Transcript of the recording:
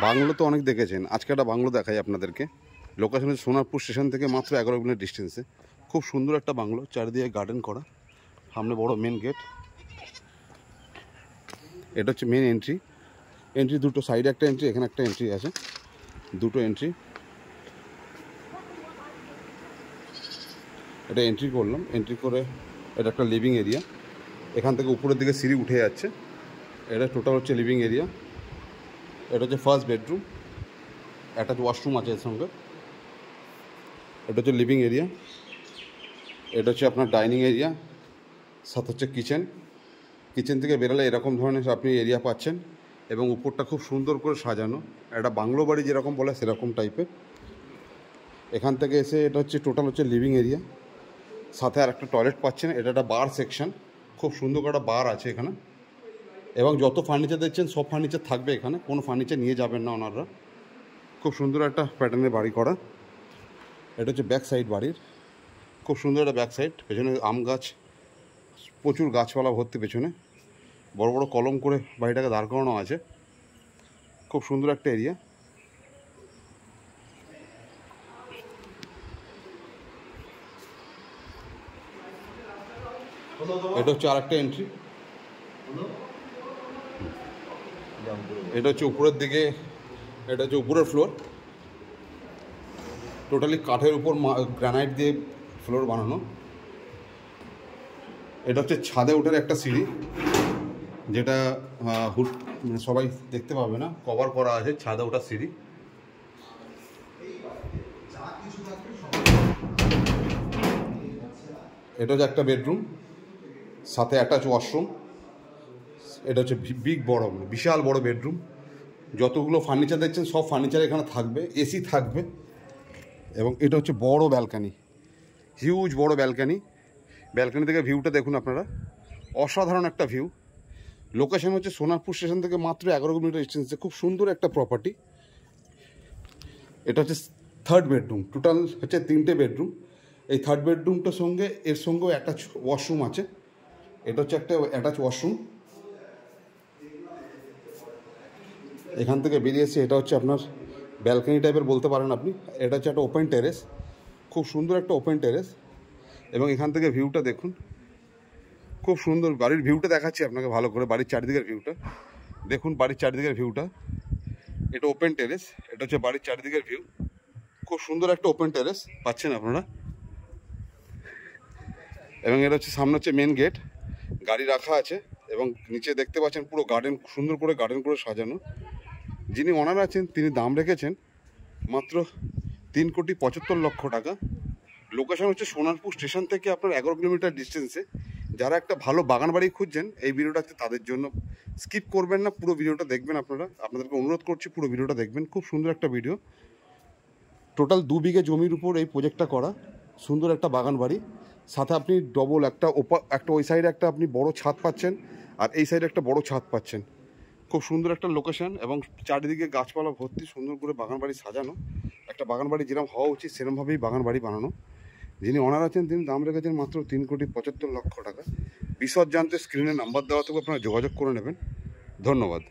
Bungalow তো অনেক দেখেছেন, আজকে একটা বাংলো দেখাই আপনাদেরকে। লোকেশন হচ্ছে সোনারপুর স্টেশন থেকে মাত্র 11 মিনিট ডিস্টেন্সে। খুব সুন্দর একটা বাংলো, চারিদিকে গার্ডেন করা, সামনে বড় মেন গেট। এটা হচ্ছে মেন এন্ট্রি। এন্ট্রি দুটো, সাইডে একটা এন্ট্রি, এখানে একটা এন্ট্রি আছে, দুটো এন্ট্রি। এটা এন্ট্রি করলাম, এন্ট্রি করে এটা একটা লিভিং এরিয়া। এখান থেকে উপরের দিকে সিঁড়ি উঠে যাচ্ছে। এটা টোটাল হচ্ছে লিভিং এরিয়া। এটা হচ্ছে ফার্স্ট বেডরুম, একটা ওয়াশরুম আছে এর সঙ্গে। এটা হচ্ছে লিভিং এরিয়া। এটা হচ্ছে আপনার ডাইনিং এরিয়া, সাথে হচ্ছে কিচেন। কিচেন থেকে বেরোলে এরকম ধরনের আপনি এরিয়া পাচ্ছেন, এবং উপরটা খুব সুন্দর করে সাজানো, একটা বাংলো বাড়ি যেরকম বলে সেরকম টাইপের। এখান থেকে এসে এটা হচ্ছে টোটাল হচ্ছে লিভিং এরিয়া, সাথে আর একটা টয়লেট পাচ্ছেন। এটা একটা বার সেকশন, খুব সুন্দর একটা বার আছে এখানে। এবং যত ফার্নিচার দেখছেন সব ফার্নিচার থাকবে এখানে, কোনো ফার্নিচার নিয়ে যাবেন না ওনারা। খুব সুন্দর একটা প্যাটার্নের বাড়ি করা। এটা হচ্ছে ব্যাক সাইড বাড়ির, খুব সুন্দর একটা ব্যাক সাইড। পেছনে আম গাছ, প্রচুর গাছপালা ভর্তি পেছনে, বড় বড় কলম করে বাড়িটাকে দাঁড় করানো আছে। খুব সুন্দর একটা এরিয়া। এটা হচ্ছে আরেকটা এন্ট্রি। এটা হচ্ছে উপরের দিকে, এটা হচ্ছে উপরের ফ্লোর। টোটালি কাঠের উপর গ্রানাইট দিয়ে ফ্লোর বানানো। এটা হচ্ছে ছাদে ওঠার একটা সিঁড়ি, যেটা সবাই দেখতে পাবে না, কভার করা আছে ছাদে ওঠার সিঁড়ি। এটা হচ্ছে একটা বেডরুম, সাথে অ্যাটাচ ওয়াশরুম। এটা হচ্ছে বড়, বিশাল বড় বেডরুম। যতগুলো ফার্নিচার দেখছেন সব ফার্নিচার এখানে থাকবে, এসি থাকবে। এবং এটা হচ্ছে বড় ব্যালকানি, হিউজ বড় ব্যালকানি। ব্যালকানি থেকে ভিউটা দেখুন আপনারা, অসাধারণ একটা ভিউ। লোকেশন হচ্ছে সোনারপুর স্টেশন থেকে মাত্র 11 মিনিটের ডিস্টেন্সে। খুব সুন্দর একটা প্রপার্টি। এটা হচ্ছে থার্ড বেডরুম, টোটাল হচ্ছে 3টে বেডরুম। এই থার্ড বেডরুমটার সঙ্গে এর সঙ্গেও অ্যাটাচ ওয়াশরুম আছে। এটা হচ্ছে একটা অ্যাটাচ ওয়াশরুম। এখান থেকে বেরিয়েছে, এটা হচ্ছে আপনার ব্যালকানি টাইপের বলতে পারেন আপনি। এটা হচ্ছে একটা ওপেন টেরেস, খুব সুন্দর একটা ওপেন টেরেস। এবং এখান থেকে ভিউটা দেখুন, খুব সুন্দর। বাড়ির ভিউটা দেখাচ্ছি আপনাকে ভালো করে, বাড়ির চারিদিকের ভিউটা দেখুন, বাড়ির চারিদিকের ভিউটা। এটা ওপেন টেরেস, এটা হচ্ছে বাড়ির চারিদিকের ভিউ। খুব সুন্দর একটা ওপেন টেরেস পাচ্ছেন আপনারা। এবং এটা হচ্ছে সামনে হচ্ছে মেন গেট, গাড়ি রাখা আছে। এবং নিচে দেখতে পাচ্ছেন পুরো গার্ডেন, সুন্দর করে গার্ডেন করে সাজানো। যিনি ওনার আছেন তিনি দাম রেখেছেন মাত্র 3,75,00,000 টাকা। লোকেশন হচ্ছে সোনারপুর স্টেশন থেকে আপনার 11 কিলোমিটার ডিস্টেন্সে। যারা একটা ভালো বাগান বাড়ি খুঁজছেন, এই ভিডিওটা হচ্ছে তাদের জন্য। স্কিপ করবেন না, পুরো ভিডিওটা দেখবেন। আপনাদেরকে অনুরোধ করছি পুরো ভিডিওটা দেখবেন, খুব সুন্দর একটা ভিডিও। টোটাল 2 বিঘে জমির উপর এই প্রজেক্টটা করা, সুন্দর একটা বাগান বাড়ি। সাথে আপনি ডবল একটা ওই সাইডে একটা আপনি বড় ছাদ পাচ্ছেন, আর এই সাইডে একটা বড় ছাদ পাচ্ছেন। খুব সুন্দর একটা লোকেশন, এবং চারিদিকে গাছপালা ভর্তি, সুন্দর করে বাগান বাড়ি সাজানো। একটা বাগান বাড়ি যেরকম হওয়া উচিত সেরকমভাবেই বাগান বাড়ি বানানো। যিনি অনার আছেন তিনি দাম রেখেছেন মাত্র 3,75,00,000 টাকা। বিশদ জানতে স্ক্রিনে নাম্বার দেওয়া থাকবে, আপনারা যোগাযোগ করে নেবেন। ধন্যবাদ।